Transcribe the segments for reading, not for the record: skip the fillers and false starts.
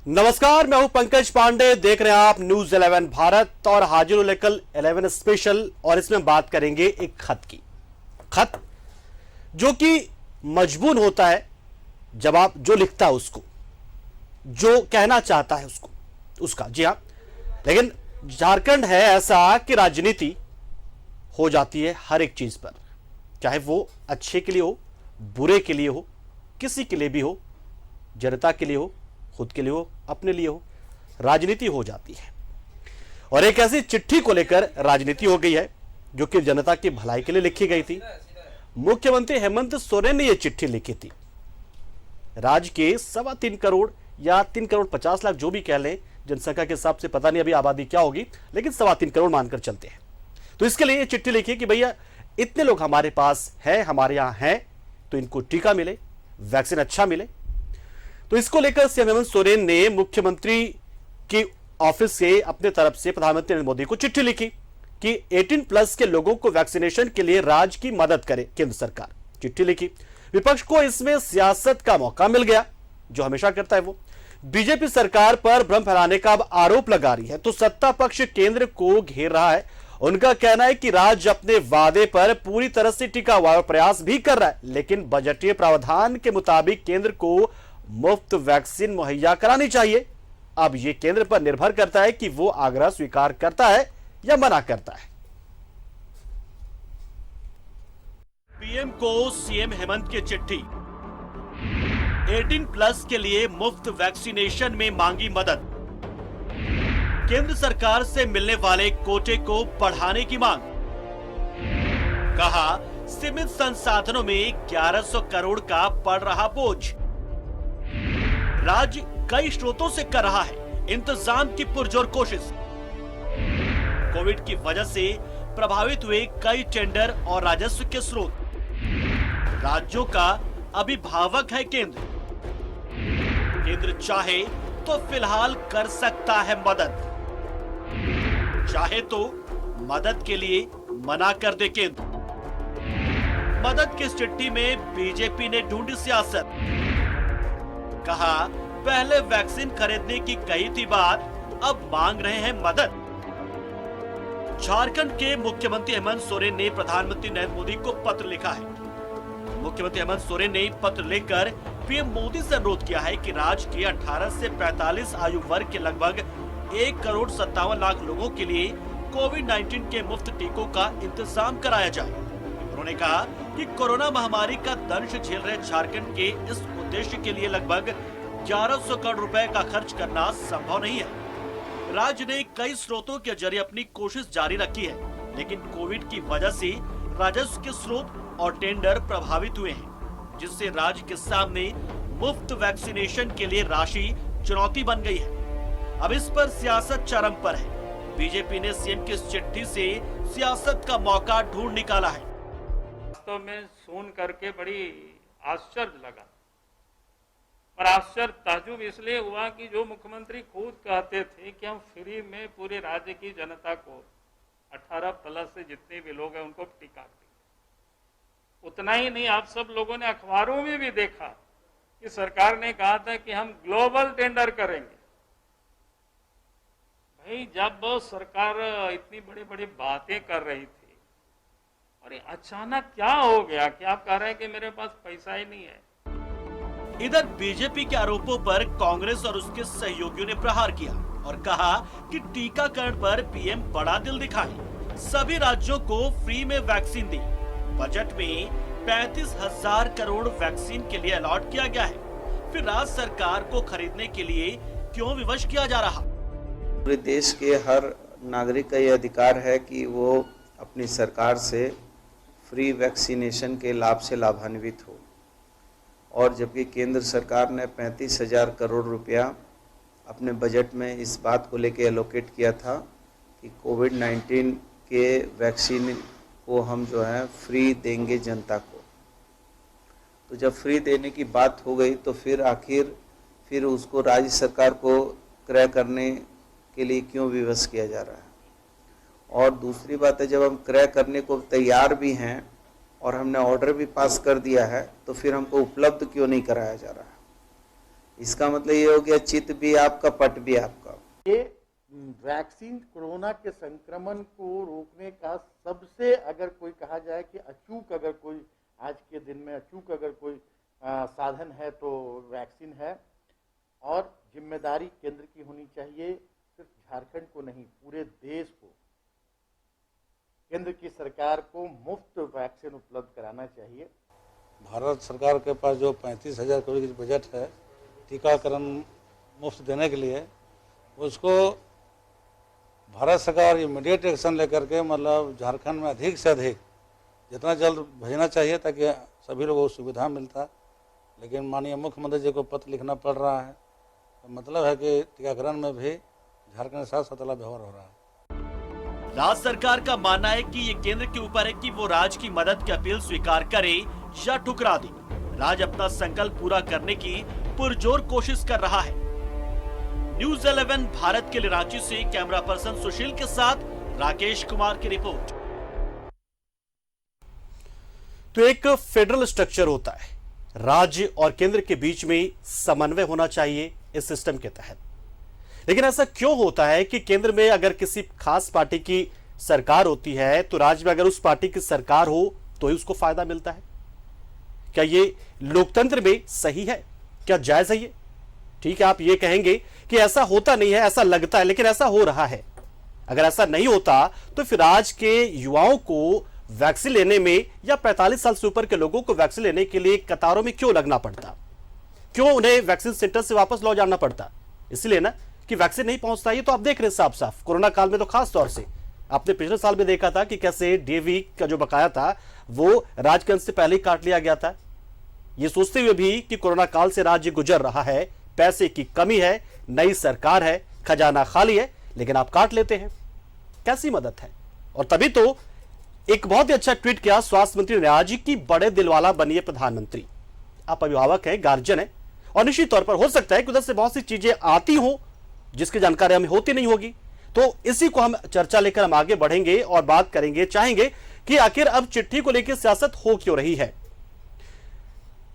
नमस्कार, मैं हूं पंकज पांडे। देख रहे हैं आप न्यूज 11 भारत और हाजिर लेकर 11 स्पेशल। और इसमें बात करेंगे एक खत की। खत जो कि मजबूर होता है जब आप जो लिखता है उसको, जो कहना चाहता है उसको, उसका। जी हां, लेकिन झारखंड है ऐसा कि राजनीति हो जाती है हर एक चीज पर, चाहे वो अच्छे के लिए हो, बुरे के लिए हो, किसी के लिए भी हो, जनता के लिए हो, खुद के लिए हो, अपने लिए हो, राजनीति हो जाती है। और एक ऐसी चिट्ठी को लेकर राजनीति हो गई है जो कि जनता की भलाई के लिए लिखी गई थी। मुख्यमंत्री हेमंत सोरेन ने यह चिट्ठी लिखी थी। राज्य के 3.25 करोड़ या 3,50,00,000 जो भी कह लें, जनसंख्या के हिसाब से पता नहीं अभी आबादी क्या होगी, लेकिन 3.25 करोड़ मानकर चलते हैं। तो इसके लिए यह चिट्ठी लिखी कि भैया इतने लोग हमारे पास है, हमारे यहां हैं, तो इनको टीका मिले, वैक्सीन अच्छा मिले। तो इसको लेकर सीएम हेमंत सोरेन ने मुख्यमंत्री की ऑफिस से अपने तरफ से प्रधानमंत्री नरेंद्र मोदी को चिट्ठी लिखी कि 18+ के लोगों को वैक्सीनेशन के लिए राज्य की मदद करे केंद्र सरकार। चिट्ठी लिखी। विपक्ष को इसमें सियासत का मौका मिल गया, जो हमेशा करता है वो। बीजेपी सरकार पर भ्रम फैलाने का अब आरोप लगा रही है, तो सत्ता पक्ष केंद्र को घेर रहा है। उनका कहना है कि राज्य अपने वादे पर पूरी तरह से टिका हुआ और प्रयास भी कर रहा है, लेकिन बजटीय प्रावधान के मुताबिक केंद्र को मुफ्त वैक्सीन मुहैया करानी चाहिए। अब यह केंद्र पर निर्भर करता है कि वो आग्रह स्वीकार करता है या मना करता है। पीएम को सीएम हेमंत की चिट्ठी। 18+ के लिए मुफ्त वैक्सीनेशन में मांगी मदद। केंद्र सरकार से मिलने वाले कोटे को बढ़ाने की मांग। कहा सीमित संसाधनों में 1100 करोड़ का पड़ रहा बोझ। राज्य कई स्रोतों से कर रहा है इंतजाम की पुरजोर कोशिश। कोविड की वजह से प्रभावित हुए कई टेंडर और राजस्व के स्रोत। राज्यों का अभिभावक है केंद्र। केंद्र चाहे तो फिलहाल कर सकता है मदद, चाहे तो मदद के लिए मना कर दे केंद्र। मदद की चिट्ठी में बीजेपी ने ढूंढी सियासत। कहा पहले वैक्सीन खरीदने की कही थी बात, अब मांग रहे हैं मदद। झारखंड के मुख्यमंत्री हेमंत सोरेन ने प्रधानमंत्री नरेंद्र मोदी को पत्र लिखा है। मुख्यमंत्री हेमंत सोरेन ने पत्र लिखकर पीएम मोदी से अनुरोध किया है कि राज्य के 18 से 45 आयु वर्ग के लगभग 1,57,00,000 लोगों के लिए कोविड-19 के मुफ्त टीकों का इंतजाम कराया जाए। उन्होंने कहा कि कोरोना महामारी का दंश झेल रहे झारखंड के इस उद्देश्य के लिए लगभग 1100 करोड़ रुपए का खर्च करना संभव नहीं है। राज्य ने कई स्रोतों के जरिए अपनी कोशिश जारी रखी है, लेकिन कोविड की वजह से राजस्व के स्रोत और टेंडर प्रभावित हुए हैं, जिससे राज्य के सामने मुफ्त वैक्सीनेशन के लिए राशि चुनौती बन गई है। अब इस पर सियासत चरम पर है। बीजेपी ने सीएम की इस चिट्ठी से सियासत का मौका ढूंढ निकाला है। वास्तव में सुन करके बड़ी आश्चर्य लगा, और आश्चर्य ताजुब इसलिए हुआ कि जो मुख्यमंत्री खुद कहते थे कि हम फ्री में पूरे राज्य की जनता को 18+ से जितने भी लोग हैं उनको टीका देंगे। उतना ही नहीं, आप सब लोगों ने अखबारों में भी देखा कि सरकार ने कहा था कि हम ग्लोबल टेंडर करेंगे। भाई, जब सरकार इतनी बड़ी बड़ी बातें कर रही थी और अचानक क्या हो गया कि आप कह रहे हैं कि मेरे पास पैसा ही नहीं है। इधर बीजेपी के आरोपों पर कांग्रेस और उसके सहयोगियों ने प्रहार किया और कहा कि टीकाकरण पर पीएम बड़ा दिल दिखाए, सभी राज्यों को फ्री में वैक्सीन दी। बजट में 35,000 करोड़ वैक्सीन के लिए अलॉट किया गया है, फिर राज्य सरकार को खरीदने के लिए क्यों विवश किया जा रहा? पूरे देश के हर नागरिक का यह अधिकार है कि वो अपनी सरकार से फ्री वैक्सीनेशन के लाभ से लाभान्वित हो। और जबकि केंद्र सरकार ने 35,000 करोड़ रुपया अपने बजट में इस बात को लेकर एलोकेट किया था कि कोविड-19 के वैक्सीन को हम जो है फ्री देंगे जनता को। तो जब फ्री देने की बात हो गई तो फिर उसको राज्य सरकार को क्रय करने के लिए क्यों विवश किया जा रहा है। और दूसरी बात है, जब हम क्रय करने को तैयार भी हैं और हमने ऑर्डर भी पास कर दिया है, तो फिर हमको उपलब्ध क्यों नहीं कराया जा रहा है। इसका मतलब ये हो गया चित भी आपका, पट भी आपका। ये वैक्सीन कोरोना के संक्रमण को रोकने का सबसे, अगर कोई कहा जाए कि अचूक, अगर कोई आज के दिन में अचूक अगर कोई साधन है तो वैक्सीन है। और जिम्मेदारी केंद्र की होनी चाहिए, सिर्फ झारखंड को नहीं पूरे देश को। केंद्र की सरकार को मुफ्त वैक्सीन उपलब्ध कराना चाहिए। भारत सरकार के पास जो 35,000 करोड़ की बजट है टीकाकरण मुफ्त देने के लिए, उसको भारत सरकार इमीडिएट एक्शन लेकर के मतलब झारखंड में अधिक से अधिक जितना जल्द भेजना चाहिए ताकि सभी लोगों को सुविधा मिलता। लेकिन माननीय मुख्यमंत्री जी को पत्र लिखना पड़ रहा है, तो मतलब है कि टीकाकरण में भी झारखंड के साथ सतला व्यवहार हो रहा है। राज्य सरकार का मानना है कि ये केंद्र के ऊपर है कि वो राज्य की मदद की अपील स्वीकार करे या ठुकरा दे। राज्य अपना संकल्प पूरा करने की पुरजोर कोशिश कर रहा है। न्यूज़ 11 भारत के लिए रांची से कैमरा पर्सन सुशील के साथ राकेश कुमार की रिपोर्ट। तो एक फेडरल स्ट्रक्चर होता है, राज्य और केंद्र के बीच में समन्वय होना चाहिए इस सिस्टम के तहत। लेकिन ऐसा क्यों होता है कि केंद्र में अगर किसी खास पार्टी की सरकार होती है तो राज्य में अगर उस पार्टी की सरकार हो तो ही उसको फायदा मिलता है? क्या ये लोकतंत्र में सही है? क्या जायज है ये? ठीक है, आप ये कहेंगे कि ऐसा होता नहीं है, ऐसा लगता है, लेकिन ऐसा हो रहा है। अगर ऐसा नहीं होता तो फिर आज के युवाओं को वैक्सीन लेने में या 45 साल से ऊपर के लोगों को वैक्सीन लेने के लिए कतारों में क्यों लगना पड़ता? क्यों उन्हें वैक्सीन सेंटर से वापस लौट जाना पड़ता? इसलिए ना कि वैक्सीन नहीं पहुंचता। ये तो आप देख रहे हैं साफ साफ, कोरोना काल में तो खास तौर से आपने पिछले साल में देखा था कि कैसे डीएवी का जो बकाया था वो राज्य के अंत से पहले ही काट लिया गया था, ये सोचते हुए भी कि कोरोना काल से राज्य गुजर रहा है, पैसे की कमी है, नई सरकार है, खजाना खाली है, लेकिन आप काट लेते हैं। कैसी मदद है? और तभी तो एक बहुत ही अच्छा ट्वीट किया स्वास्थ्य मंत्री ने आज कि बड़े दिलवाला बनिए प्रधानमंत्री। आप अभिभावक हैं, गार्जियन है, और निश्चित तौर पर हो सकता है कि उधर से बहुत सी चीजें आती हो जिसकी जानकारी हमें होती नहीं होगी। तो इसी को हम चर्चा लेकर हम आगे बढ़ेंगे और बात करेंगे, चाहेंगे कि आखिर अब चिट्ठी को लेकर सियासत हो क्यों रही है,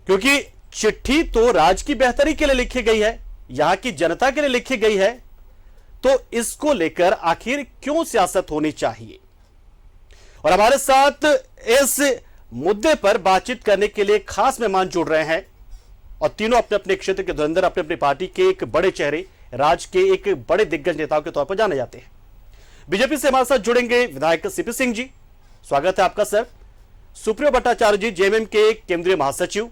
क्योंकि चिट्ठी तो राज्य की बेहतरी के लिए लिखी गई है, यहां की जनता के लिए लिखी गई है, तो इसको लेकर आखिर क्यों सियासत होनी चाहिए? और हमारे साथ इस मुद्दे पर बातचीत करने के लिए खास मेहमान जुड़ रहे हैं, और तीनों अपने अपने क्षेत्र के धुरंधर, अपने अपनी पार्टी के एक बड़े चेहरे, राज्य के एक बड़े दिग्गज नेताओं के तौर पर जाने जाते हैं। बीजेपी से हमारे साथ जुड़ेंगे विधायक सीपी सिंह जी, स्वागत है आपका सर। सुप्रियो भट्टाचार्य जी, जेएमएम के केंद्रीय महासचिव,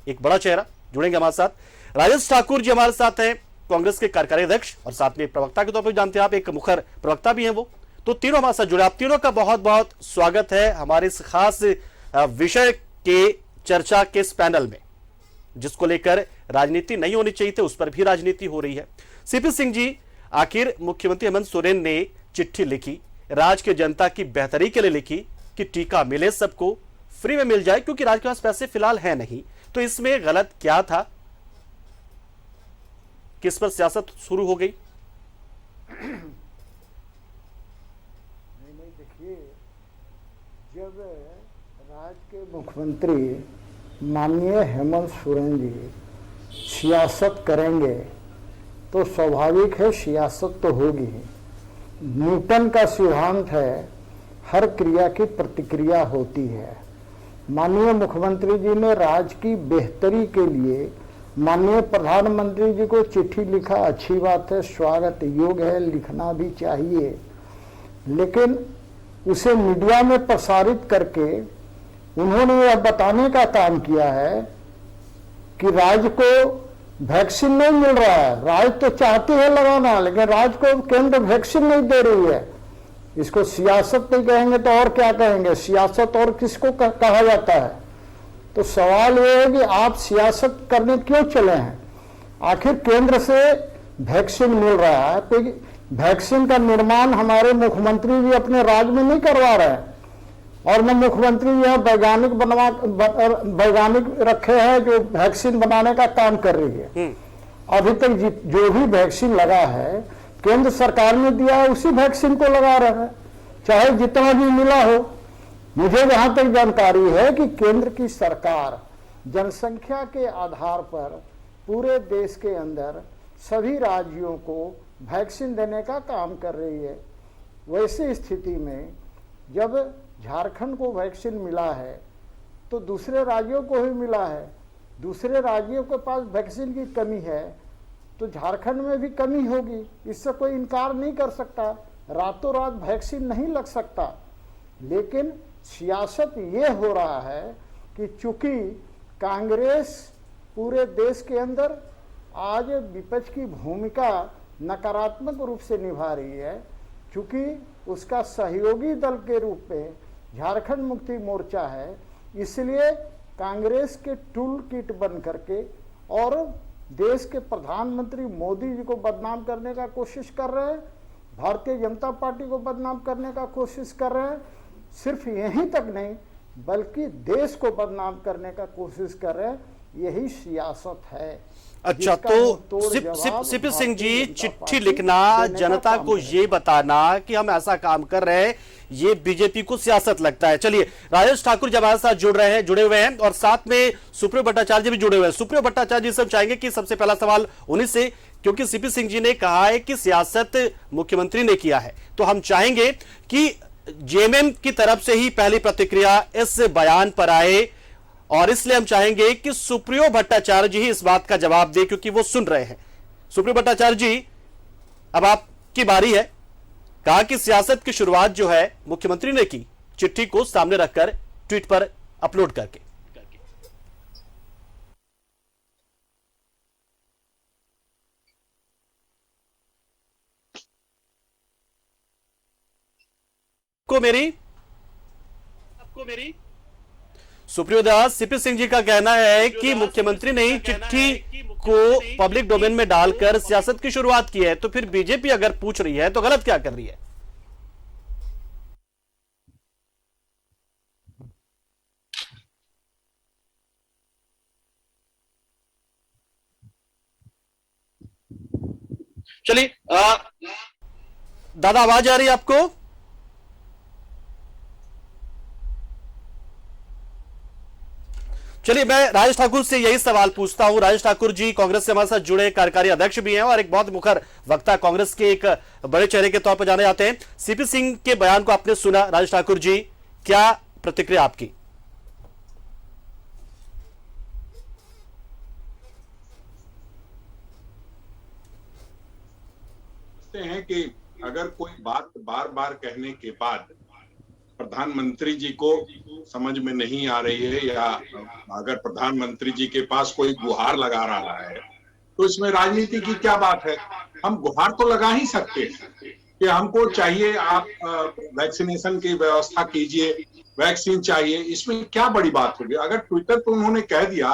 एक बड़ा चेहरा, जुड़ेंगे हमारे साथ। राजेश ठाकुर जी हमारे साथ हैं, कांग्रेस के कार्यकारी अध्यक्ष और साथ में प्रवक्ता के तौर पर जानते हैं आप, एक मुखर प्रवक्ता भी हैं वो। तो तीनों हमारे साथ जुड़े, आप तीनों का बहुत बहुत स्वागत है हमारे इस खास विषय के चर्चा के इस पैनल में, जिसको लेकर राजनीति नहीं होनी चाहिए थी, उस पर भी राजनीति हो रही है। सीपी सिंह जी, आखिर मुख्यमंत्री हेमंत सोरेन ने चिट्ठी लिखी, राज्य की जनता की बेहतरी के लिए लिखी कि टीका मिले सबको, फ्री में मिल जाए, क्योंकि राज्य के पास पैसे फिलहाल है नहीं। तो इसमें गलत क्या था, किस पर सियासत शुरू हो गई? नहीं, देखिए, जब राज्य के मुख्यमंत्री माननीय हेमंत सोरेन जी सियासत करेंगे तो स्वाभाविक है सियासत तो होगी ही। न्यूटन का सिद्धांत है, हर क्रिया की प्रतिक्रिया होती है। माननीय मुख्यमंत्री जी ने राज्य की बेहतरी के लिए माननीय प्रधानमंत्री जी को चिट्ठी लिखा, अच्छी बात है, स्वागत योग्य है, लिखना भी चाहिए, लेकिन उसे मीडिया में प्रसारित करके उन्होंने यह बताने का काम किया है कि राज्य को वैक्सीन नहीं मिल रहा है। राज्य तो चाहती है लगाना, लेकिन राज्य को केंद्र वैक्सीन नहीं दे रही है। इसको सियासत नहीं कहेंगे तो और क्या कहेंगे? सियासत और किसको कहा जाता है? तो सवाल ये है कि आप सियासत करने क्यों चले हैं? आखिर केंद्र से वैक्सीन मिल रहा है, तो वैक्सीन का निर्माण हमारे मुख्यमंत्री जी अपने राज्य में नहीं करवा रहे हैं, और न मुख्यमंत्री यह वैज्ञानिक रखे हैं जो वैक्सीन बनाने का काम कर रही है। अभी तक जो भी वैक्सीन लगा है केंद्र सरकार ने दिया है, उसी वैक्सीन को लगा रहे हैं, चाहे जितना भी मिला हो। मुझे जहां तक जानकारी है कि केंद्र की सरकार जनसंख्या के आधार पर पूरे देश के अंदर सभी राज्यों को वैक्सीन देने का काम कर रही है। वैसी स्थिति में जब झारखंड को वैक्सीन मिला है तो दूसरे राज्यों को भी मिला है। दूसरे राज्यों के पास वैक्सीन की कमी है तो झारखंड में भी कमी होगी, इससे कोई इनकार नहीं कर सकता। रातों रात वैक्सीन नहीं लग सकता, लेकिन सियासत ये हो रहा है कि चूंकि कांग्रेस पूरे देश के अंदर आज विपक्ष की भूमिका नकारात्मक रूप से निभा रही है, चूंकि उसका सहयोगी दल के रूप में झारखंड मुक्ति मोर्चा है, इसलिए कांग्रेस के टूल किट बन करके और देश के प्रधानमंत्री मोदी जी को बदनाम करने का कोशिश कर रहे हैं, भारतीय जनता पार्टी को बदनाम करने का कोशिश कर रहे हैं। सिर्फ यहीं तक नहीं बल्कि देश को बदनाम करने का कोशिश कर रहे हैं। यही सियासत है। अच्छा, तो सीपी सिंह जी, चिट्ठी लिखना, जनता को ये बताना कि हम ऐसा काम कर रहे हैं, ये बीजेपी को सियासत लगता है। चलिए, राजेश ठाकुर जब हमारे साथ जुड़े हुए हैं और साथ में सुप्रियो भट्टाचार्य भी जुड़े हुए हैं। सुप्रियो भट्टाचार्य जी से हम चाहेंगे कि सबसे पहला सवाल उन्हीं से, क्योंकि सीपी सिंह जी ने कहा है कि सियासत मुख्यमंत्री ने किया है, तो हम चाहेंगे कि जेएमएम की तरफ से ही पहली प्रतिक्रिया इस बयान पर आए और इसलिए हम चाहेंगे कि सुप्रियो भट्टाचार्य जी ही इस बात का जवाब दे, क्योंकि वो सुन रहे हैं। सुप्रियो भट्टाचार्य जी, अब आपकी बारी है। कहा कि सियासत की शुरुआत जो है मुख्यमंत्री ने की, चिट्ठी को सामने रखकर, ट्वीट पर अपलोड करके। आपको मेरी सुप्रियो दास, सीपी सिंह जी का कहना है कि मुख्यमंत्री ने ही चिट्ठी को पब्लिक डोमेन में डालकर सियासत की शुरुआत की है, तो फिर बीजेपी अगर पूछ रही है तो गलत क्या कर रही है? चलिए, दादा आवाज आ रही है आपको? चलिए, मैं राजेश ठाकुर से यही सवाल पूछता हूं। राजेश ठाकुर जी कांग्रेस से हमारे साथ जुड़े कार्यकारी अध्यक्ष भी हैं और एक बहुत मुखर वक्ता, कांग्रेस के एक बड़े चेहरे के तौर पर जाने जाते हैं। सीपी सिंह के बयान को आपने सुना, राजेश ठाकुर जी, क्या प्रतिक्रिया आपकी? हैं कि अगर कोई बात बार बार कहने के बाद प्रधानमंत्री जी को समझ में नहीं आ रही है, या अगर प्रधानमंत्री जी के पास कोई गुहार लगा रहा है, तो इसमें राजनीति की क्या बात है? हम गुहार तो लगा ही सकते हैं कि हमको चाहिए, आप वैक्सीनेशन की व्यवस्था कीजिए, वैक्सीन चाहिए, इसमें क्या बड़ी बात होगी? अगर ट्विटर पर उन्होंने कह दिया,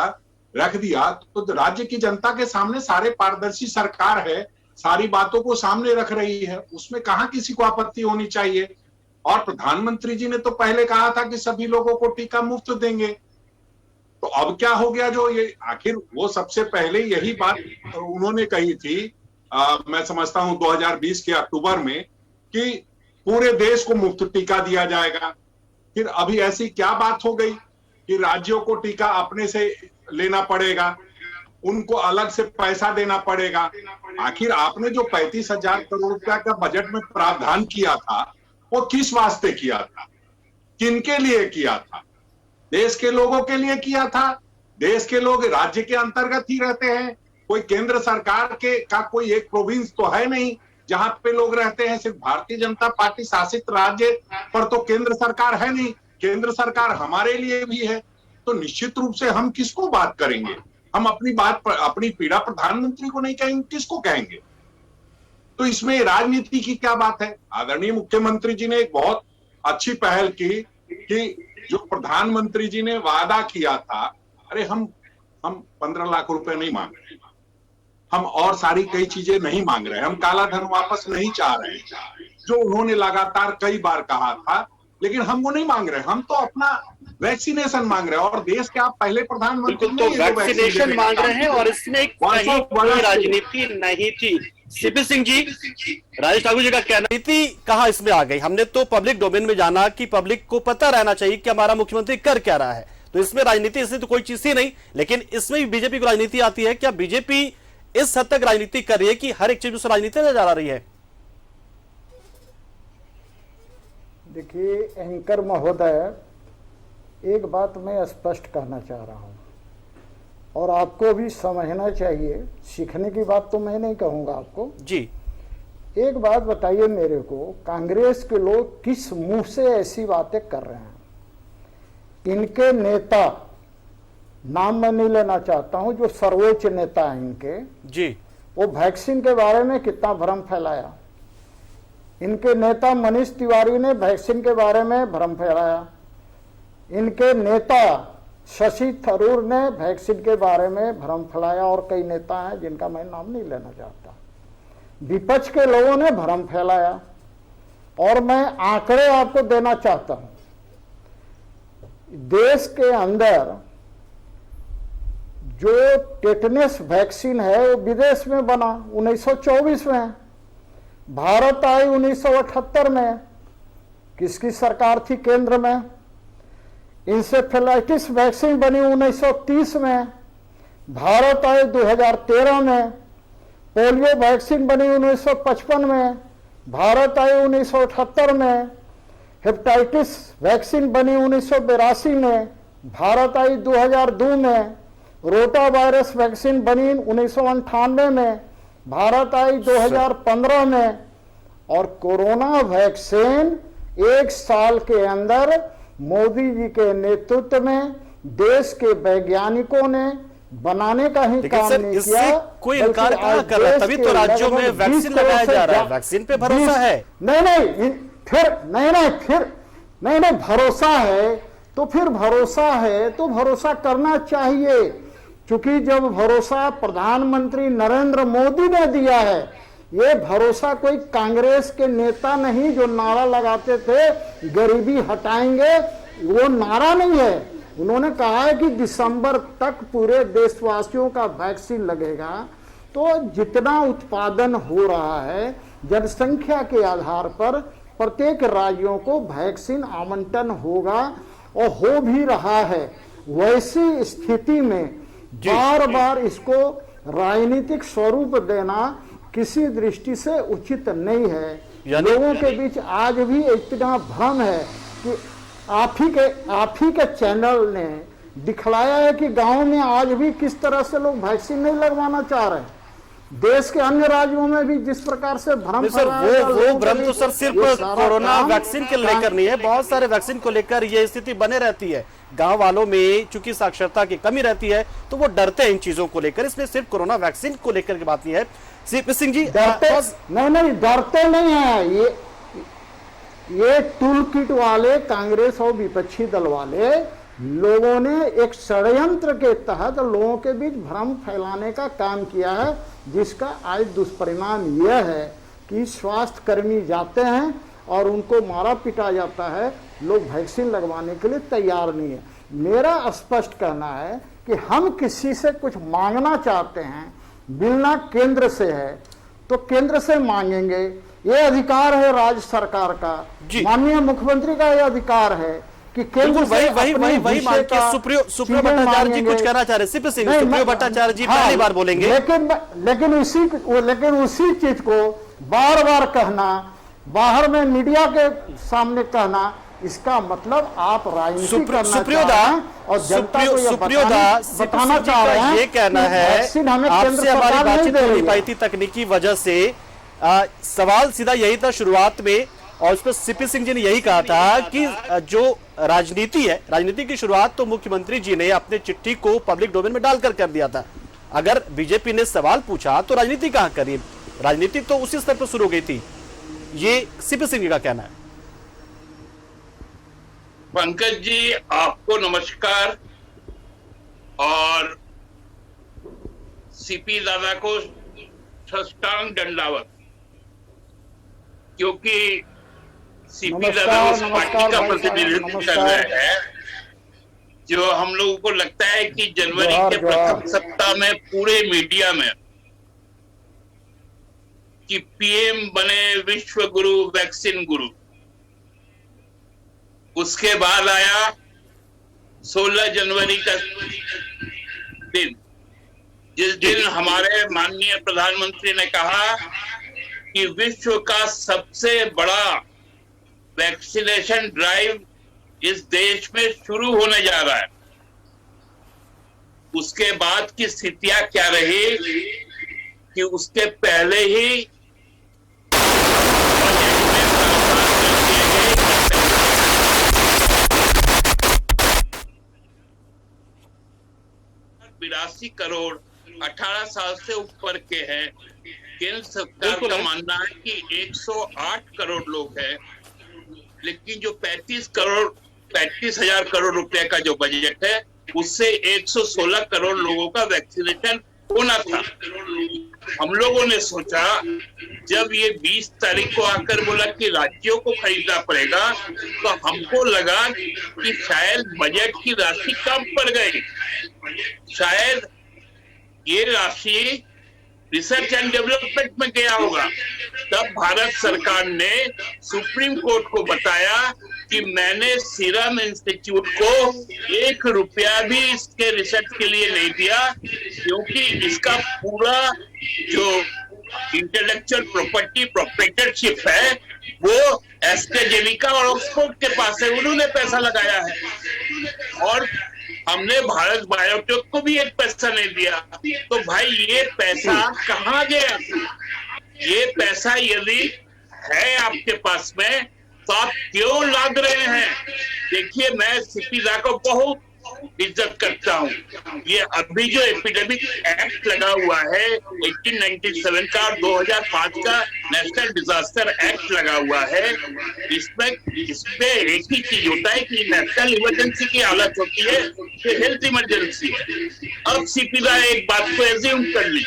रख दिया, तो राज्य की जनता के सामने सारे पारदर्शी सरकार है, सारी बातों को सामने रख रही है, उसमें कहां किसी को आपत्ति होनी चाहिए। और प्रधानमंत्री जी ने तो पहले कहा था कि सभी लोगों को टीका मुफ्त देंगे, तो अब क्या हो गया? जो ये आखिर वो सबसे पहले यही बात उन्होंने कही थी, मैं समझता हूं 2020 के अक्टूबर में, कि पूरे देश को मुफ्त टीका दिया जाएगा। फिर अभी ऐसी क्या बात हो गई कि राज्यों को टीका अपने से लेना पड़ेगा, उनको अलग से पैसा देना पड़ेगा? आखिर आपने जो 35,000 करोड़ रुपया का बजट में प्रावधान किया था, वो किस वास्ते किया था, किनके लिए किया था? देश के लोगों के लिए किया था। देश के लोग राज्य के अंतर्गत ही रहते हैं, कोई केंद्र सरकार का कोई एक प्रोविंस तो है नहीं जहां पे लोग रहते हैं। सिर्फ भारतीय जनता पार्टी शासित राज्य पर तो केंद्र सरकार है नहीं, केंद्र सरकार हमारे लिए भी है। तो निश्चित रूप से हम किसको बात करेंगे? हम अपनी बात पर, अपनी पीड़ा प्रधानमंत्री को नहीं कहेंगे, किसको कहेंगे? तो इसमें राजनीति की क्या बात है? आदरणीय मुख्यमंत्री जी ने एक बहुत अच्छी पहल की कि जो प्रधानमंत्री जी ने वादा किया था, अरे हम 15 लाख रुपए नहीं मांग रहे, हम और सारी कई चीजें नहीं मांग रहे, हम काला धन वापस नहीं चाह रहे, जो उन्होंने लगातार कई बार कहा था, लेकिन हम वो नहीं मांग रहे। हम तो अपना वैक्सीनेशन मांग रहे हैं, और देश के आप पहले प्रधानमंत्री तो वैक्सीनेशन मांग रहे हैं और इसमें कोई राजनीति नहीं थी। सीपी सिंह जी, राजेश ठाकुर जी का कहना, नीति कहां इसमें आ गई? हमने तो पब्लिक डोमेन में जाना कि पब्लिक को पता रहना चाहिए कि हमारा मुख्यमंत्री कर क्या रहा है, तो इसमें राजनीति इससे तो कोई चीज ही नहीं, लेकिन इसमें भी बीजेपी की राजनीति आती है। क्या बीजेपी इस हद तक राजनीति कर रही है कि हर एक चीज में राजनीति नजर आ रही है? देखिए एंकर महोदय, एक बात मैं स्पष्ट कहना चाह रहा हूं और आपको भी समझना चाहिए, सीखने की बात तो मैं नहीं कहूंगा आपको जी। एक बात बताइए मेरे को, कांग्रेस के लोग किस मुंह से ऐसी बातें कर रहे हैं? इनके नेता, नाम मैं नहीं लेना चाहता हूं, जो सर्वोच्च नेता हैं इनके जी, वो वैक्सीन के बारे में कितना भ्रम फैलाया। इनके नेता मनीष तिवारी ने वैक्सीन के बारे में भ्रम फैलाया। इनके नेता शशि थरूर ने वैक्सीन के बारे में भ्रम फैलाया और कई नेता हैं जिनका मैं नाम नहीं लेना चाहता। विपक्ष के लोगों ने भ्रम फैलाया और मैं आंकड़े आपको देना चाहता हूं। देश के अंदर जो टेटनस वैक्सीन है वो विदेश में बना 1924 में, भारत आई 1978 में। किसकी सरकार थी केंद्र में? इंसेफेलाइटिस वैक्सीन बनी 1930 में, भारत आई 2013 में। पोलियो वैक्सीन बनी 1955 में, भारत आई 1978 में। हेपेटाइटिस वैक्सीन बनी 1982 में, भारत आई 2002 में। रोटा वायरस वैक्सीन बनी 1998 में, भारत आई 2015 में। और कोरोना वैक्सीन 1 साल के अंदर मोदी जी के नेतृत्व में देश के वैज्ञानिकों ने बनाने का ही काम नहीं किया। कोई इनकार कहाँ कर रहा है? तभी तो राज्यों में वैक्सीन लगाया जा रहा है। वैक्सीन पे भरोसा है? नहीं, भरोसा है तो फिर भरोसा करना चाहिए, क्योंकि जब भरोसा प्रधानमंत्री नरेंद्र मोदी ने दिया है, ये भरोसा कोई कांग्रेस के नेता नहीं जो नारा लगाते थे गरीबी हटाएंगे, वो नारा नहीं है। उन्होंने कहा है कि दिसंबर तक पूरे देशवासियों का वैक्सीन लगेगा। तो जितना उत्पादन हो रहा है जनसंख्या के आधार पर प्रत्येक राज्यों को वैक्सीन आवंटन होगा और हो भी रहा है। वैसी स्थिति में बार बार इसको राजनीतिक स्वरूप देना किसी दृष्टि से उचित नहीं है। लोगों के बीच आज भी इतना भ्रम है कि आप ही के चैनल ने दिखलाया है कि गांव में आज भी किस तरह से लोग वैक्सीन नहीं लगवाना चाह रहे हैं। देश के अन्य राज्यों में भी जिस प्रकार से भ्रम सर, वो भ्रम तो सर सिर्फ कोरोना वैक्सीन के लेकर नहीं है, बहुत सारे वैक्सीन को लेकर ये स्थिति बने रहती है। गांव वालों में चूंकि साक्षरता की कमी रहती है तो वो डरते हैं इन चीजों को लेकर, इसमें सिर्फ कोरोना वैक्सीन को लेकर की बात है। सीपी सिंह जी, नहीं डरते नहीं है। ये टूल किट वाले कांग्रेस और विपक्षी दल वाले लोगों ने एक षड्यंत्र के तहत लोगों के बीच भ्रम फैलाने का काम किया है, जिसका आज दुष्परिणाम यह है कि स्वास्थ्य कर्मी जाते हैं और उनको मारा पीटा जाता है। लोग वैक्सीन लगवाने के लिए तैयार नहीं है। मेरा स्पष्ट कहना है कि हम किसी से कुछ मांगना चाहते हैं, मिलना केंद्र से है तो केंद्र से मांगेंगे। ये अधिकार है राज्य सरकार का, माननीय मुख्यमंत्री का ये अधिकार है कि केंद्र से वही मान के सुप्रियो भट्टाचार्य जी कुछ कहना चाह रहे। सीपी सिंह, सुप्रियो भट्टाचार्य जी पहली बार बोलेंगे, लेकिन उसी चीज को बार बार कहना, बाहर में मीडिया के सामने कहना, इसका मतलब आप राजनीति करना चाह रहे हैं और जनता को ये बताना चाह रहे हैं। ये कहना है आपसे हमारी बातचीत हो नहीं पाई थी तकनीकी वजह से। सवाल सीधा यही था शुरुआत में, और उस पर सीपी सिंह जी ने यही कहा था कि जो राजनीति है, राजनीति की शुरुआत तो मुख्यमंत्री जी ने अपने चिट्ठी को पब्लिक डोमेन में डालकर कर दिया था। अगर बीजेपी ने सवाल पूछा तो राजनीति कहां करी? राजनीति तो उसी स्तर पर शुरू हो गई थी। ये सीपी सिंह जी का कहना है। पंकज जी, आपको नमस्कार और सीपी दादा को साष्टांग दंडवत, क्योंकि सीपी दादा उस पार्टी का प्रतिनिधित्व कर रहे हैं जो हम लोगों को लगता है कि जनवरी के प्रथम सप्ताह में पूरे मीडिया में कि पीएम बने विश्व गुरु, वैक्सीन गुरु। उसके बाद आया 16 जनवरी का दिन, जिस दिन हमारे माननीय प्रधानमंत्री ने कहा कि विश्व का सबसे बड़ा वैक्सीनेशन ड्राइव इस देश में शुरू होने जा रहा है। उसके बाद की स्थितियां क्या रही कि उसके पहले ही बिरासी करोड़ 18 साल से ऊपर के हैं। केंद्र सरकार का मानना है कि 108 करोड़ लोग हैं, लेकिन जो 35,000 करोड़ रुपए का जो बजट है उससे 116 करोड़ लोगों का वैक्सीनेशन होना था। हम लोगों ने सोचा, जब ये 20 तारीख को आकर बोला कि राज्यों को खरीदना पड़ेगा, तो हमको लगा कि शायद बजट की राशि कम पड़ गई, शायद ये राशि रिसर्च एंड डेवलपमेंट में गया होगा। तब भारत सरकार ने सुप्रीम कोर्ट को बताया कि मैंने सीरम इंस्टीट्यूट को 1 रुपया भी इसके रिसर्च के लिए नहीं दिया, क्योंकि इसका पूरा जो इंटेलेक्चुअल प्रॉपर्टी प्रोप्राइटरशिप है वो एस्ट्राजेनेका और ऑक्सफोर्ड के पास है, उन्होंने पैसा लगाया है और हमने भारत बायोटेक को भी 1 पैसा नहीं दिया। तो भाई ये पैसा कहाँ गया? ये पैसा यदि है आपके पास में तो आप क्यों लाद रहे हैं? देखिए, मैं सीपी दा को बहुत इज्जत करता हूँ। ये अभी जो एपिडेमिक एक्ट लगा हुआ है 1897 का और 2005 का नेशनल डिजास्टर एक्ट लगा हुआ है, इसमें एक ही चीज होता है कि नेशनल इमरजेंसी की हालत होती है, ये हेल्थ इमरजेंसी है। अब सीपीदा एक बात को एज्यूम कर ली,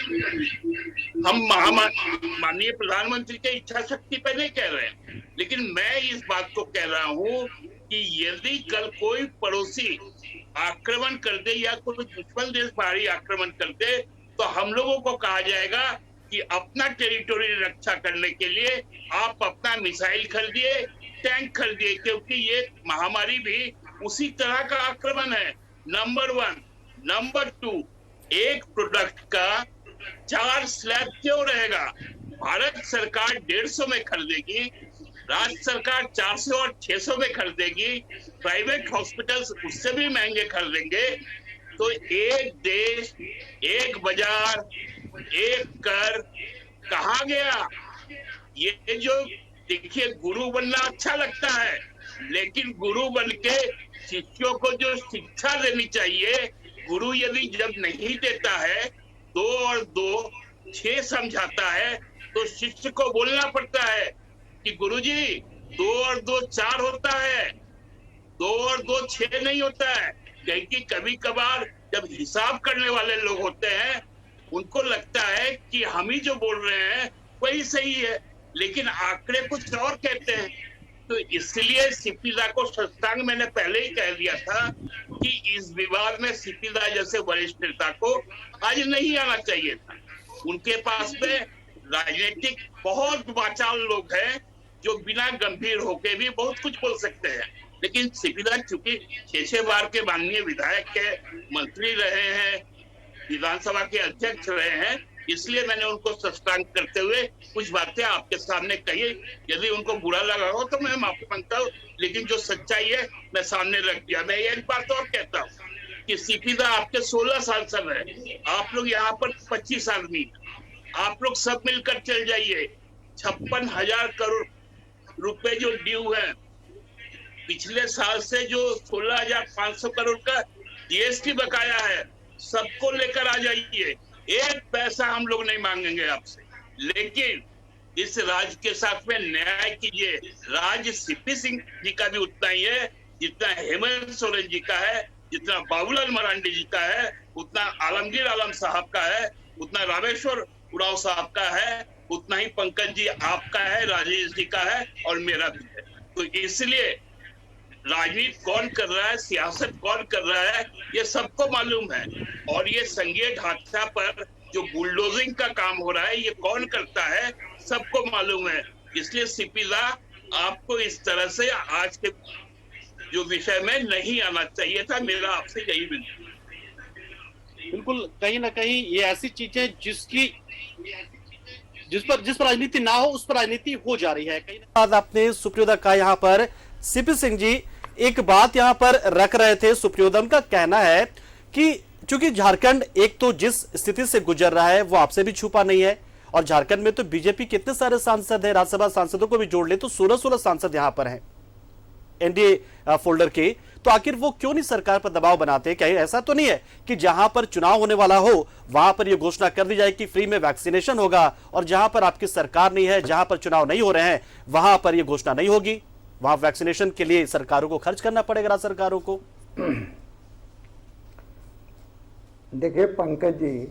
हम माननीय प्रधानमंत्री के इच्छा शक्ति पे नहीं कह रहे हैं, लेकिन मैं इस बात को कह रहा हूँ कि यदि कल कोई पड़ोसी आक्रमण कर दे या कोई दुश्मन देश बाहरी आक्रमण कर दे, तो हम लोगों को कहा जाएगा कि अपना टेरिटोरी रक्षा करने के लिए आप अपना मिसाइल खरीदिए, टैंक खरीदिए, क्योंकि ये महामारी भी उसी तरह का आक्रमण है। नंबर 1। नंबर 2, एक प्रोडक्ट का 4 स्लैब क्यों रहेगा? भारत सरकार 150 में खरीदेगी, राज्य सरकार 400 और 600 में खरीदेगी, प्राइवेट हॉस्पिटल्स उससे भी महंगे खरीदेंगे। तो एक देश, एक बाजार, एक कर कहाँ गया? ये जो देखिए, गुरु बनना अच्छा लगता है, लेकिन गुरु बन के शिष्यों को जो शिक्षा देनी चाहिए, गुरु यदि जब नहीं देता है 2 और 2 6 समझाता है, तो शिष्य को बोलना पड़ता है कि गुरुजी 2 और 2 4 होता है, 2 और 2 6 नहीं होता है। क्योंकि कभी कभार जब हिसाब करने वाले लोग होते हैं, उनको लगता है कि हम ही जो बोल रहे हैं वही सही है, लेकिन आंकड़े कुछ और कहते हैं। तो इसलिए सीपीदा को सत्तांग मैंने पहले ही कह दिया था कि इस विवाद में सीपीदा जैसे वरिष्ठ नेता को आज नहीं आना चाहिए था। उनके पास में राजनीतिक बहुत वाचाल लोग हैं जो बिना गंभीर होके भी बहुत कुछ बोल सकते हैं, लेकिन सीपीदा चूंकि 6 बार के माननीय विधायक के मंत्री रहे हैं, विधानसभा के अध्यक्ष रहे हैं, इसलिए मैंने उनको सस्पेंड करते हुए कुछ बातें आपके सामने कही। यदि उनको बुरा लगा हो तो मैं माफी मांगता हूँ, लेकिन जो सच्चाई है मैं सामने रख दिया। मैं एक बात और कहता हूँ कि सीपीदा आपके 16 सांसद है, आप लोग यहाँ पर 25 आदमी, आप लोग सब मिलकर चल जाइए। 56,000 करोड़ रुपए जो ड्यू है, पिछले साल से जो 16,500 करोड़ का जीएसटी बकाया है, सबको लेकर आ जाइए। 1 पैसा हम लोग नहीं मांगेंगे आपसे, लेकिन इस राज्य के साथ में न्याय कीजिए। राज्य सीपी सिंह जी का भी उतना ही है जितना हेमंत सोरेन जी का है, जितना बाबूलाल मरांडी जी का है, उतना आलमगीर आलम साहब का है, उतना रामेश्वर उरांव साहब का है, उतना ही पंकज जी आपका है, राजेश जी का है और मेरा भी है। तो इसलिए राजनीति कौन कर रहा है, सियासत कौन कर रहा है, ये सबको मालूम है। और ये संघीय ढांचा पर जो बुलडोजिंग का काम हो रहा है, ये कौन करता है, सबको मालूम है। इसलिए सीपीदा आपको इस तरह से आज के जो विषय में नहीं आना चाहिए था। मेरा आपसे यही विनती है। बिल्कुल, कहीं ना कहीं ये ऐसी चीजें जिस पर राजनीति ना हो उस पर राजनीति हो जा रही है। कहीं बाद आपने सुप्रियोदा का यहाँ पर सीपी सिंह जी एक बात यहाँ पर रख रहे थे। सुप्रियोदा का कहना है कि चूंकि झारखंड एक तो जिस स्थिति से गुजर रहा है वो आपसे भी छुपा नहीं है, और झारखंड में तो बीजेपी कितने सारे सांसद हैं, राज्यसभा सांसदों को भी जोड़ ले तो 16 सांसद यहाँ पर हैं एनडीए फोल्डर के। तो आखिर वो क्यों नहीं सरकार पर दबाव बनाते? कहीं ऐसा तो नहीं है कि जहां पर चुनाव होने वाला हो वहां पर ये घोषणा कर दी जाए कि फ्री में वैक्सीनेशन होगा, और जहां पर आपकी सरकार नहीं है, जहां पर चुनाव नहीं हो रहे हैं, वहां पर ये घोषणा नहीं होगी, वहां वैक्सीनेशन के लिए सरकारों को खर्च करना पड़ेगा, राज्य सरकारों को। देखिए पंकज जी,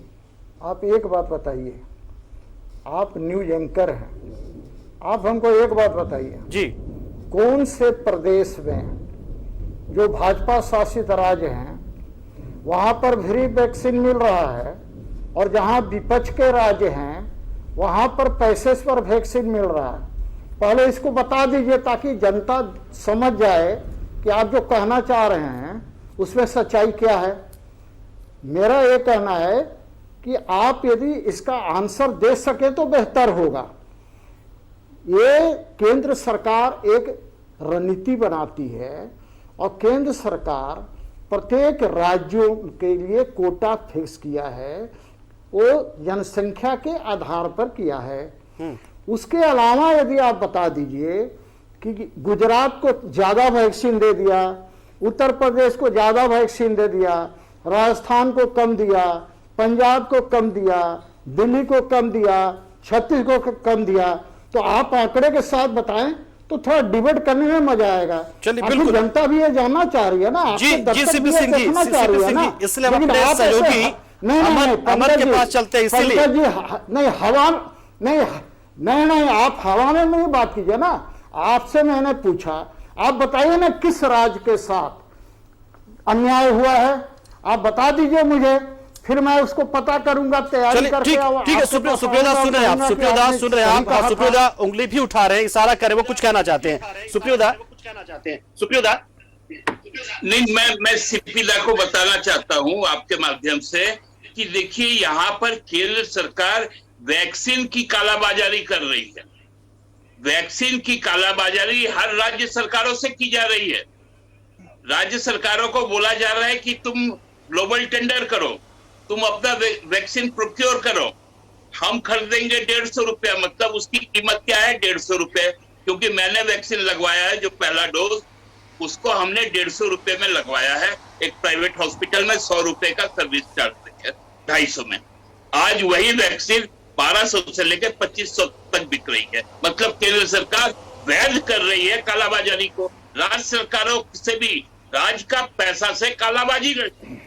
आप एक बात बताइए, आप न्यूज एंकर हैं, आप हमको एक बात बताइए जी, कौन से प्रदेश में जो भाजपा शासित राज्य हैं वहां पर फ्री वैक्सीन मिल रहा है, और जहां विपक्ष के राज्य हैं वहां पर पैसे पर वैक्सीन मिल रहा है? पहले इसको बता दीजिए ताकि जनता समझ जाए कि आप जो कहना चाह रहे हैं उसमें सच्चाई क्या है। मेरा ये कहना है कि आप यदि इसका आंसर दे सके तो बेहतर होगा। ये केंद्र सरकार एक रणनीति बनाती है, और केंद्र सरकार प्रत्येक राज्यों के लिए कोटा फिक्स किया है, वो जनसंख्या के आधार पर किया है। उसके अलावा यदि आप बता दीजिए कि गुजरात को ज्यादा वैक्सीन दे दिया, उत्तर प्रदेश को ज्यादा वैक्सीन दे दिया, राजस्थान को कम दिया, पंजाब को कम दिया, दिल्ली को कम दिया, छत्तीसगढ़ को कम दिया, तो आप आंकड़े के साथ बताएं तो थोड़ा डिबेट करने में मजा आएगा। चलिए, बिल्कुल, जनता भी ये जानना चाह रही है ना, जी सीपी सिंह जी, इसलिए हम अपने सहयोगी अमर के पास चलते हैं, इसीलिए नहीं, आप हवा में नहीं बात कीजिए ना। आपसे मैंने पूछा, आप बताइए ना किस राज्य के साथ अन्याय हुआ है, आप बता दीजिए मुझे, फिर मैं उसको पता करूंगा, तैयारी करके। ठीक है, सुप्रियोदा सुन रहे हैं आप, सुप्रियोदा उंगली भी उठा रहे हैं, इशारा करे, वो कुछ कहना चाहते हैं। सुप्रियोदा नहीं, मैं सीपीदा को बताना चाहता हूं आपके माध्यम से कि देखिए यहाँ पर केंद्र सरकार वैक्सीन की कालाबाजारी कर रही है। वैक्सीन की कालाबाजारी हर राज्य सरकारों से की जा रही है। राज्य सरकारों को बोला जा रहा है कि तुम ग्लोबल टेंडर करो, तुम अपना वैक्सीन प्रोक्योर करो, हम खरीदेंगे 150 रुपया। मतलब उसकी कीमत क्या है? 150 रुपए। क्योंकि मैंने वैक्सीन लगवाया है, जो पहला डोज, उसको हमने 150 रुपए में लगवाया है। एक प्राइवेट हॉस्पिटल में 100 रुपए का सर्विस चार्ज है, 250 में। आज वही वैक्सीन 1200 से लेकर 2500 तक बिक रही है। मतलब केंद्र सरकार वैध कर रही है कालाबाजारी को। राज्य सरकारों से भी राज्य का पैसा से कालाबाजी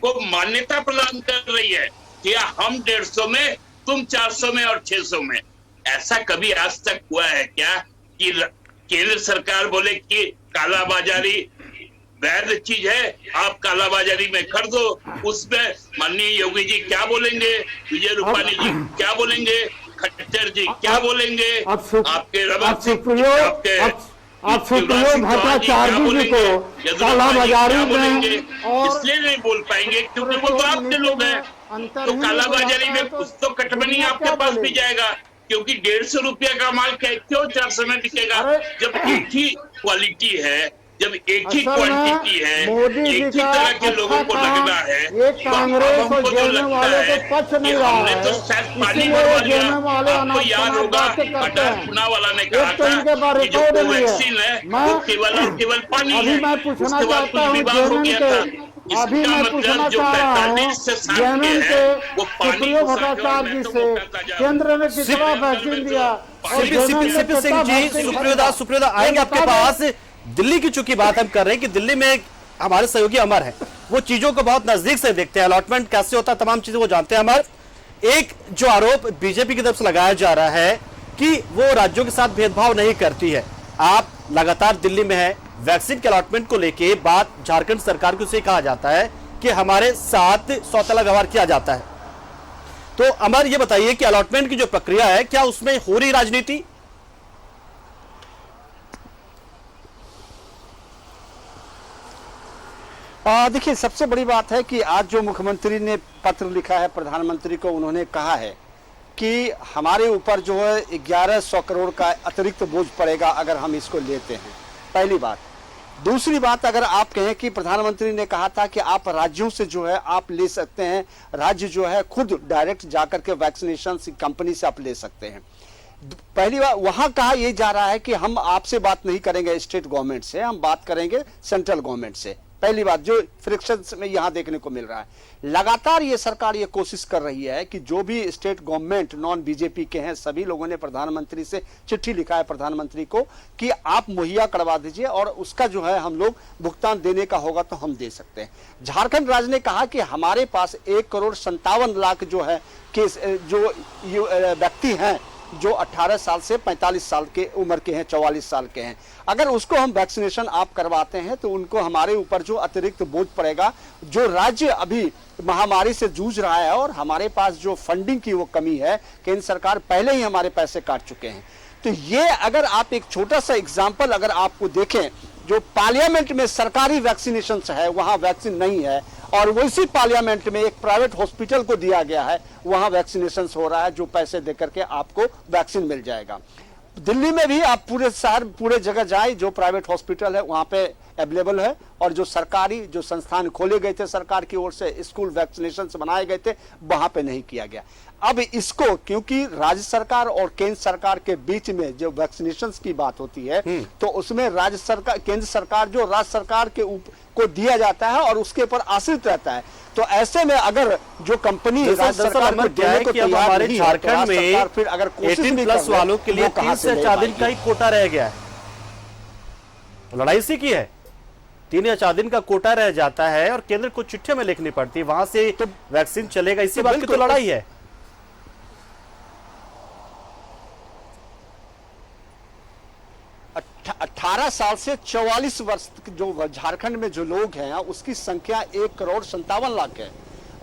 को मान्यता प्रदान कर रही है कि हम 150 में, तुम 400 में और 600 में। ऐसा कभी आज तक हुआ है क्या कि केंद्र सरकार बोले कि कालाबाजारी वैध चीज है, आप कालाबाजारी में कर दो? उसमें माननीय योगी जी क्या बोलेंगे, विजय रूपाणी जी क्या बोलेंगे, खट्टर जी क्या बोलेंगे, आपके रमन सिंह, आप सुप्रीम भट्टाचार्य जी को कालाबाजारी में इसलिए नहीं बोल पाएंगे क्योंकि वो तो आपके लोग हैं। तो कालाबाजारी में कुछ तो कटमनी आपके पास भी जाएगा, क्योंकि 150 रुपया का माल क्यों 400 में बिकेगा? जब एक ही क्वालिटी है, जब एक ही क्वांटिटी है, एक ही तरह के लोगों को लगना है, तो हमको तो लगता है कि हमने तो शायद पानी भरवा लिया। आपको याद होगा अटल चुनाव वाला ने कहा था कि जो कोवैक्सीन है वो केवल और केवल पानी है, उसके बाद कुछ विवाद हो गया था। इसका मतलब जो 45 से 60 के है वो पानी को भट्टाचार्य से केंद्र ने कितना वैक्सीन दिया। सीपी सिंह जी, सुप्रियोदा आएंगे आपके पास। दिल्ली की चूंकि बात हम कर रहे हैं कि दिल्ली में हमारे सहयोगी अमर हैं, वो चीजों को बहुत नजदीक से देखते हैं, अलॉटमेंट कैसे होता है, तमाम चीजें वो जानते हैं। अमर, एक जो आरोप बीजेपी की तरफ से लगाया जा रहा है कि वो राज्यों के साथ भेदभाव नहीं करती है, आप लगातार दिल्ली में है, वैक्सीन के अलॉटमेंट को लेके बात झारखंड सरकार को से कहा जाता है कि हमारे साथ सौतेला व्यवहार किया जाता है। तो अमर ये बताइए कि अलॉटमेंट की जो प्रक्रिया है, क्या उसमें हो रही राजनीति? देखिए, सबसे बड़ी बात है कि आज जो मुख्यमंत्री ने पत्र लिखा है प्रधानमंत्री को, उन्होंने कहा है कि हमारे ऊपर जो है 1100 करोड़ का अतिरिक्त बोझ पड़ेगा अगर हम इसको लेते हैं, पहली बात। दूसरी बात, अगर आप कहें कि प्रधानमंत्री ने कहा था कि आप राज्यों से जो है आप ले सकते हैं, राज्य जो है खुद डायरेक्ट जाकर के वैक्सीनेशन कंपनी से आप ले सकते हैं। पहली बार वहां कहा यह जा रहा है कि हम आपसे बात नहीं करेंगे स्टेट गवर्नमेंट से, हम बात करेंगे सेंट्रल गवर्नमेंट से। पहली बात जो फ्रिक्शन में यहां देखने को मिल रहा है। लगातार ये सरकार ये कोशिश कर रही है कि जो भी स्टेट गवर्नमेंट नॉन बीजेपी के हैं, सभी लोगों ने प्रधानमंत्री से चिट्ठी लिखा है प्रधानमंत्री को कि आप मुहैया करवा दीजिए और उसका जो है हम लोग भुगतान देने का होगा तो हम दे सकते हैं। झारखंड राज्य ने कहा कि हमारे पास 1,57,00,000 जो है कि जो व्यक्ति हैं जो 18 साल से 45 साल के उम्र के हैं, 44 साल के हैं, अगर उसको हम वैक्सीनेशन आप करवाते हैं तो उनको हमारे ऊपर जो अतिरिक्त बोझ पड़ेगा, जो राज्य अभी महामारी से जूझ रहा है और हमारे पास जो फंडिंग की वो कमी है, केंद्र सरकार पहले ही हमारे पैसे काट चुके हैं। तो ये अगर आप एक छोटा सा एग्जाम्पल अगर आपको देखें, जो पार्लियामेंट में सरकारी वैक्सीनेशन है वहां वैक्सीन नहीं है और वैसी पार्लियामेंट में एक प्राइवेट हॉस्पिटल को दिया गया है, वहां वैक्सीनेशन हो रहा है, जो पैसे देकर के आपको वैक्सीन मिल जाएगा। दिल्ली में भी आप पूरे शहर पूरे जगह जाए, जो प्राइवेट हॉस्पिटल है वहां पे अवेलेबल है और जो सरकारी जो संस्थान खोले गए थे सरकार की ओर से, स्कूल वैक्सीनेशन बनाए गए थे, वहां पे नहीं किया गया। अब इसको क्योंकि राज्य सरकार और केंद्र सरकार के बीच में जो वैक्सीनेशन की बात होती है तो उसमें राज्य सरकार केंद्र सरकार जो राज्य सरकार के को दिया जाता है और उसके ऊपर आश्रित रहता है। तो ऐसे में अगर जो कंपनी राज्य सरकार को देने को तैयार हमारे नहीं है, झारखंड में फिर अगर 18 प्लस वालों के लिए 3 से 4 दिन का ही कोटा रह गया है। लड़ाई इसी की है, 3 या 4 दिन का कोटा रह जाता है और केंद्र को चिट्ठी में लिखनी पड़ती है, वहां से तो वैक्सीन चलेगा। इसी बात की तो लड़ाई है। 18 साल से 44 वर्ष जो झारखंड में जो लोग हैं उसकी संख्या 1,57,00,000 है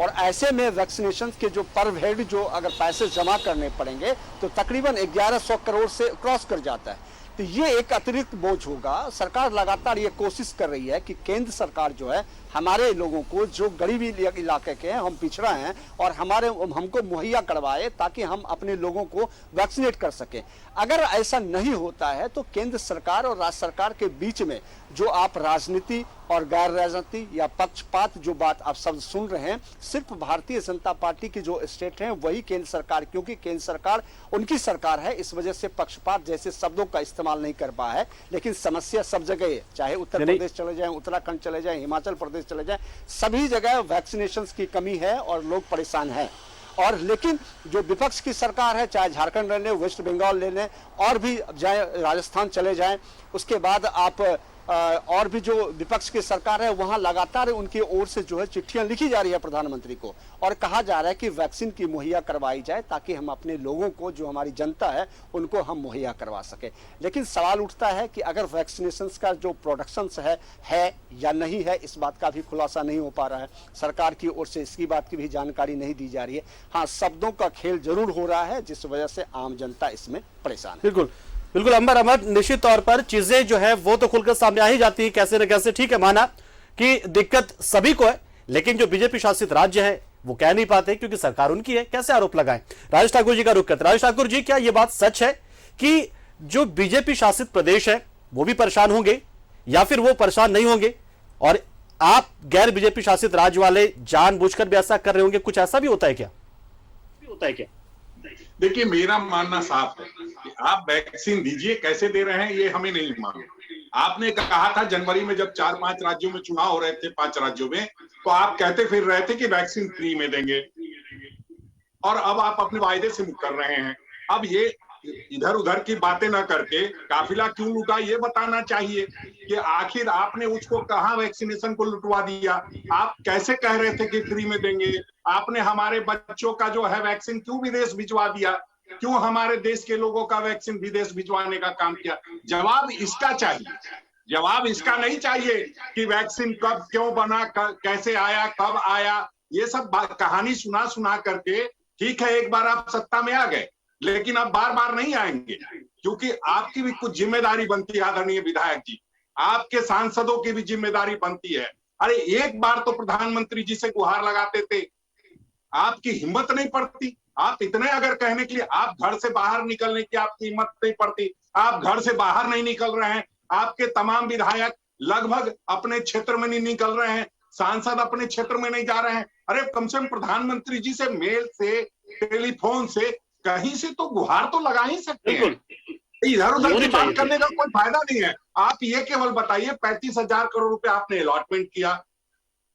और ऐसे में वैक्सीनेशन के जो पर हेड जो अगर पैसे जमा करने पड़ेंगे तो तकरीबन 1100 करोड़ से क्रॉस कर जाता है। तो ये एक अतिरिक्त बोझ होगा। सरकार लगातार ये कोशिश कर रही है कि केंद्र सरकार जो है हमारे लोगों को जो गरीबी इलाके के हैं, हम पिछड़ा हैं और हमको मुहैया करवाए ताकि हम अपने लोगों को वैक्सीनेट कर सकें। अगर ऐसा नहीं होता है तो केंद्र सरकार और राज्य सरकार के बीच में जो आप राजनीति और गैर राजनीति या पक्षपात जो बात आप सब सुन रहे हैं, सिर्फ भारतीय जनता पार्टी की जो स्टेट है वही केंद्र सरकार, क्योंकि केंद्र सरकार उनकी सरकार है, इस वजह से पक्षपात जैसे शब्दों का इस्तेमाल नहीं कर पाया है। लेकिन समस्या सब जगह है, चाहे उत्तर प्रदेश चले जाए, उत्तराखंड चले जाए, हिमाचल प्रदेश चले जाए, सभी जगह वैक्सीनेशन की कमी है और लोग परेशान हैं। और लेकिन जो विपक्ष की सरकार है, चाहे झारखंड ले लें, वेस्ट बंगाल ले लें और भी जाए, राजस्थान चले जाएं, उसके बाद आप और भी जो विपक्ष की सरकार है वहां लगातार उनकी ओर से जो है चिट्ठियां लिखी जा रही है प्रधानमंत्री को और कहा जा रहा है कि वैक्सीन की मुहैया करवाई जाए ताकि हम अपने लोगों को, जो हमारी जनता है, उनको हम मुहैया करवा सके। लेकिन सवाल उठता है कि अगर वैक्सीनेशन का जो प्रोडक्शन है या नहीं है, इस बात का भी खुलासा नहीं हो पा रहा है। सरकार की ओर से इसकी बात की भी जानकारी नहीं दी जा रही है। हाँ, शब्दों का खेल जरूर हो रहा है जिस वजह से आम जनता इसमें परेशान है। बिल्कुल बिल्कुल अंबर अहमद, निश्चित तौर पर चीजें जो है वो तो खुलकर सामने आ ही जाती है कैसे न कैसे। ठीक है, माना कि दिक्कत सभी को है, लेकिन जो बीजेपी शासित राज्य है वो कह नहीं पाते क्योंकि सरकार उनकी है, कैसे आरोप लगाएं। राजेश ठाकुर जी का रुख करते। राजेश ठाकुर जी, क्या यह बात सच है कि जो बीजेपी शासित प्रदेश है वो भी परेशान होंगे या फिर वो परेशान नहीं होंगे और आप गैर बीजेपी शासित राज्य वाले जानबूझकर भी ऐसा कर रहे होंगे? कुछ ऐसा भी होता है क्या? देखिए, मेरा मानना साफ है कि आप वैक्सीन दीजिए, कैसे दे रहे हैं ये हमें नहीं मालूम। आपने कहा था जनवरी में जब 4-5 राज्यों में चुनाव हो रहे थे, 5 राज्यों में, तो आप कहते फिर रहे थे कि वैक्सीन फ्री में देंगे और अब आप अपने वायदे से मुक्त कर रहे हैं। अब ये इधर उधर की बातें ना करके काफिला क्यों लूटा ये बताना चाहिए कि आखिर आपने उसको कहां वैक्सीनेशन को लुटवा दिया। आप कैसे कह रहे थे कि फ्री में देंगे, आपने हमारे बच्चों का जो है वैक्सीन क्यों विदेश भिजवा दिया, क्यों हमारे देश के लोगों का वैक्सीन विदेश भिजवाने का काम किया। जवाब इसका चाहिए, जवाब इसका नहीं चाहिए कि वैक्सीन कब क्यों बना, कैसे आया, कब आया। ये सब कहानी सुना करके ठीक है, एक बार आप सत्ता में आ गए, लेकिन अब बार बार नहीं आएंगे, क्योंकि आपकी भी कुछ जिम्मेदारी बनती है आदरणीय विधायक जी, आपके सांसदों की भी जिम्मेदारी बनती है अरे एक बार तो प्रधानमंत्री जी से गुहार लगाते थे, आपकी हिम्मत नहीं पड़ती। आप इतने अगर कहने के लिए, आप घर से बाहर निकलने की आपकी हिम्मत नहीं पड़ती, आप घर से बाहर नहीं निकल रहे हैं, आपके तमाम विधायक लगभग अपने क्षेत्र में नहीं निकल रहे हैं, सांसद अपने क्षेत्र में नहीं जा रहे हैं। अरे कम से कम प्रधानमंत्री जी से मेल से, टेलीफोन से, कहीं से तो गुहार तो लगा ही सकते हैं। इधर उधर की बात करने का कोई फायदा नहीं है। आप ये केवल बताइए 35,000 करोड़ रुपए आपने अलॉटमेंट किया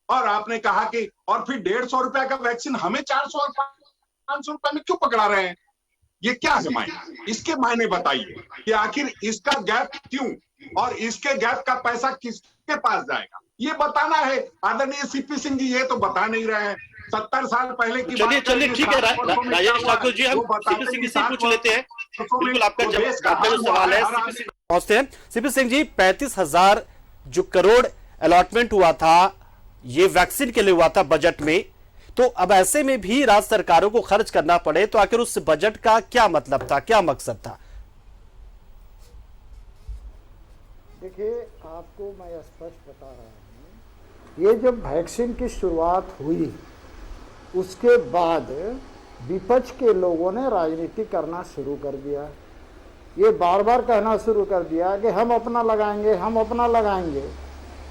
और आपने कहा कि, और फिर 150 रुपए का वैक्सीन हमें 400 और 500 रुपए में क्यों पकड़ा रहे हैं? ये क्या है मायने? इसके मायने बताइए कि आखिर इसका गैप क्यों, और इसके गैप का पैसा किसके पास जाएगा, ये बताना है। आदरणीय सीपी सिंह जी ये तो बता नहीं रहे हैं। 70 साल पहले की चलिए ठीक है राजेश ठाकुर जी, हम सीपी सिंह से पूछ लेते हैं। बिल्कुल आपका जो सवाल है सीपी सिंह पहुंचते हैं। सीपी सिंह जी, 35,000 जो करोड़ अलॉटमेंट हुआ था ये वैक्सीन के लिए हुआ था बजट में, तो अब ऐसे में भी राज्य सरकारों को खर्च करना पड़े तो आखिर उस बजट का क्या मतलब था, क्या मकसद था? देखिए, आपको मैं स्पष्ट बता रहा हूं, ये जब वैक्सीन की शुरुआत हुई उसके बाद विपक्ष के लोगों ने राजनीति करना शुरू कर दिया। ये बार बार कहना शुरू कर दिया कि हम अपना लगाएंगे, हम अपना लगाएंगे।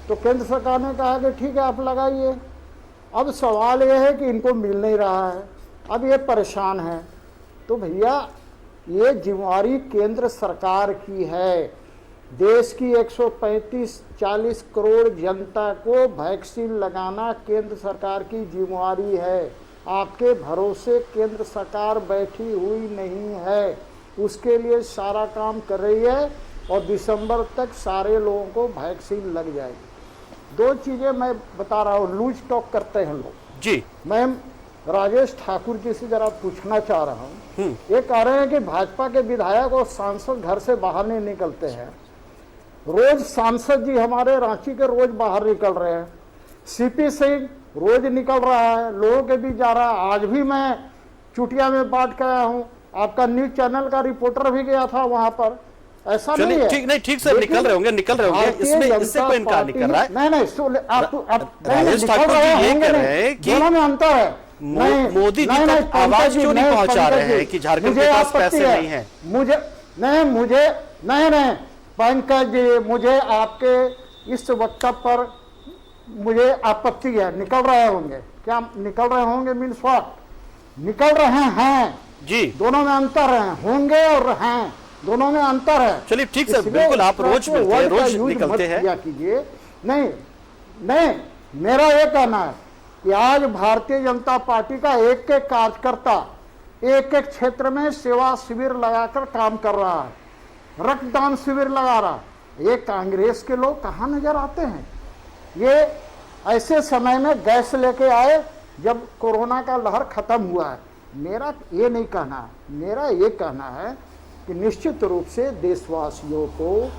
तो केंद्र सरकार ने कहा कि ठीक है आप लगाइए। अब सवाल ये है कि इनको मिल नहीं रहा है, अब ये परेशान है। तो भैया ये जिम्मेवारी केंद्र सरकार की है। देश की 135-40 करोड़ जनता को वैक्सीन लगाना केंद्र सरकार की जिम्मेवारी है। आपके भरोसे केंद्र सरकार बैठी हुई नहीं है, उसके लिए सारा काम कर रही है और दिसंबर तक सारे लोगों को वैक्सीन लग जाएगी। दो चीज़ें मैं बता रहा हूँ, लूज टॉक करते हैं लोग जी। मैं राजेश ठाकुर जी से जरा पूछना चाह रहा हूँ। ये कह रहे हैं कि भाजपा के विधायक और सांसद घर से बाहर नहीं निकलते हैं। रोज सांसद जी हमारे रांची के रोज बाहर निकल रहे हैं, सीपी सिंह रोज निकल रहा है, लोगों के बीच जा रहा है। आज भी मैं चुटिया में बात कर रहा हूँ, आपका न्यूज चैनल का रिपोर्टर भी गया था वहां पर। ऐसा नहीं है, ठीक से निकल रहे होंगे इसमें, इससे कोई इनकार नहीं कर रहा है। नहीं आप राजेश ठाकुर जी ये कह रहे हैं कि दोनों में अंतर है। मोदी जी तक आवाज क्यों नहीं पहुंचा रहे हैं कि झारखंड के पास पैसे नहीं है? नहीं पंकज जी, मुझे आपके इस वक्तव्य पर मुझे आपत्ति है। निकल रहे होंगे, क्या निकल रहे होंगे मीन्स व्हाट? निकल रहे हैं जी, दोनों में अंतर है। होंगे और हैं, दोनों में अंतर है। चलिए ठीक है, बिल्कुल आप रोज मिलते हैं, रोज निकलते हैं। कीजिए नहीं, मेरा ये कहना है कि आज भारतीय जनता पार्टी का एक एक कार्यकर्ता एक एक क्षेत्र में सेवा शिविर लगाकर काम कर रहा है, रक्तदान शिविर लगा रहा। ये कांग्रेस के लोग कहाँ नजर आते हैं? ये ऐसे समय में गैस लेके आए जब कोरोना का लहर खत्म हुआ है। मेरा ये नहीं कहना है, मेरा ये कहना है कि निश्चित रूप से देशवासियों को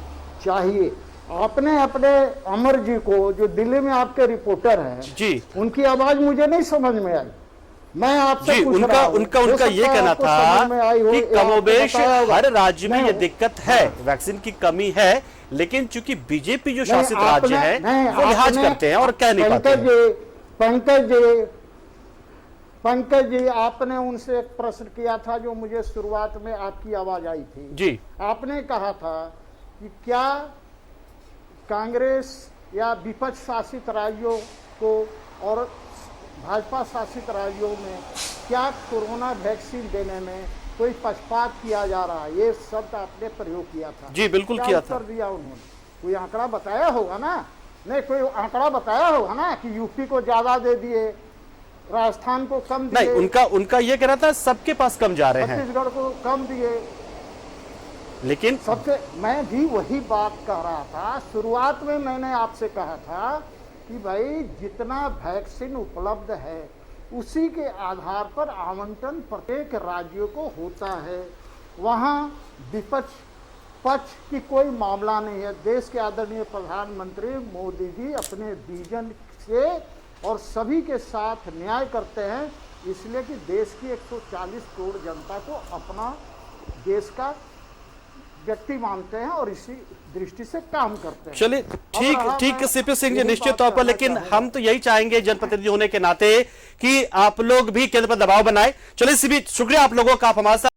चाहिए, आपने अपने अमर जी को जो दिल्ली में आपके रिपोर्टर हैं जी, उनकी आवाज मुझे नहीं समझ में आई। मैं आपसे उनका ये कहना था कि कमोबेश हर राज्य में ये दिक्कत है, वैक्सीन की कमी है, लेकिन चूंकि बीजेपी जो शासित राज्य है वो लिहाज करते हैं और कह नहीं पाते। पंकज जी, आपने उनसे एक प्रश्न किया था जो मुझे शुरुआत में आपकी आवाज आई थी जी। आपने कहा था कि क्या कांग्रेस या विपक्ष शासित राज्यों को और भाजपा शासित राज्यों में क्या कोरोना वैक्सीन देने में कोई पक्षपात किया जा रहा है? ये शब्द आपने प्रयोग किया था जी, बिल्कुल किया था। उत्तर दिया उन्होंने, कोई आंकड़ा बताया होगा ना? नहीं, कोई आंकड़ा बताया होगा ना कि यूपी को ज्यादा दे दिए, राजस्थान को कम दिए। नहीं, उनका ये कहना था सबके पास कम जा रहे हैं, छत्तीसगढ़ को कम दिए। लेकिन सबसे मैं भी वही बात कह रहा था, शुरुआत में मैंने आपसे कहा था कि भाई जितना वैक्सीन उपलब्ध है उसी के आधार पर आवंटन प्रत्येक राज्यों को होता है। वहाँ विपक्ष पक्ष की कोई मामला नहीं है। देश के आदरणीय प्रधानमंत्री मोदी जी अपने विजन से और सभी के साथ न्याय करते हैं, इसलिए कि देश की 140 करोड़ जनता को अपना देश का व्यक्ति मानते हैं और इसी दृष्टि से काम करते हैं। चलिए ठीक सीपी सिंह जी, यही निश्चित बात तौर पर, कहना लेकिन चाहूंगा। हम तो यही चाहेंगे जनप्रतिनिधि होने के नाते कि आप लोग भी केंद्र पर दबाव बनाए। चलिए सीपी, शुक्रिया आप लोगों का, आप हमारे साथ